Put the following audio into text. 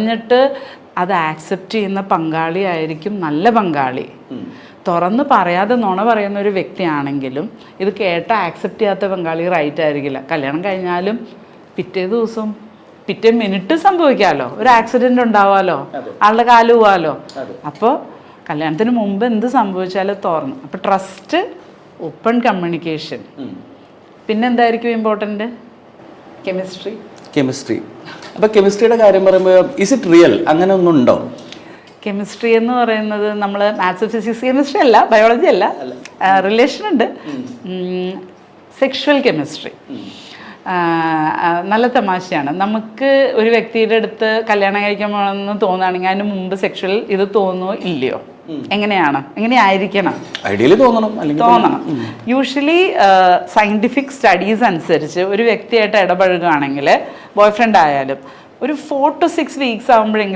എന്നിട്ട് അത് ആക്സെപ്റ്റ് ചെയ്യുന്ന പങ്കാളിയായിരിക്കും നല്ല പങ്കാളി. തുറന്ന് പറയാതെ നുണ പറയുന്ന ഒരു വ്യക്തിയാണെങ്കിലും ഇത് കേട്ട ആക്സെപ്റ്റ് ചെയ്യാത്ത പങ്കാളി റൈറ്റ് ആയിരിക്കില്ല. കല്യാണം കഴിഞ്ഞാലും പിറ്റേ മിനിറ്റ് സംഭവിക്കാമല്ലോ, ഒരു ആക്സിഡൻറ്റ് ഉണ്ടാവാമല്ലോ, ആളുടെ കാല് പോവാമല്ലോ. അപ്പോൾ കല്യാണത്തിന് മുമ്പ് എന്ത് സംഭവിച്ചാലും തുറന്ന്. അപ്പോൾ ട്രസ്റ്റ്, ഓപ്പൺ കമ്മ്യൂണിക്കേഷൻ. പിന്നെന്തായിരിക്കും ഇമ്പോർട്ടൻ്റ്? കെമിസ്ട്രി. അപ്പോൾ കെമിസ്ട്രിയുടെ കാര്യം പറയുമ്പോൾ ഇസ് ഇറ്റ് റിയൽ, അങ്ങനെ ഒന്നുണ്ടോ? കെമിസ്ട്രി എന്ന് പറയുന്നത് നമ്മൾ മാത്സ്, ഫിസിക്സ്, കെമിസ്ട്രി അല്ല, ബയോളജി അല്ല, റിലേഷൻ ഉണ്ട്. സെക്ഷുവൽ കെമിസ്ട്രി നല്ല തമാശയാണ്. നമുക്ക് ഒരു വ്യക്തിയുടെ അടുത്ത് കല്യാണം കഴിക്കണമെന്ന് തോന്നുകയാണെങ്കിൽ അതിന് മുമ്പ് സെക്ഷുവൽ ഇത് തോന്നുമോ ഇല്ലയോ? എങ്ങനെയായിരിക്കണം? ഐഡിയലി തോന്നണം. യൂഷ്വലി സയൻറ്റിഫിക് സ്റ്റഡീസ് അനുസരിച്ച് ഒരു വ്യക്തിയായിട്ട് ഇടപഴകുകയാണെങ്കിൽ, ബോയ് ഫ്രണ്ട് ആയാലും, ഒരു 4 to 6 വീക്സ് ആകുമ്പോഴെങ്കിലും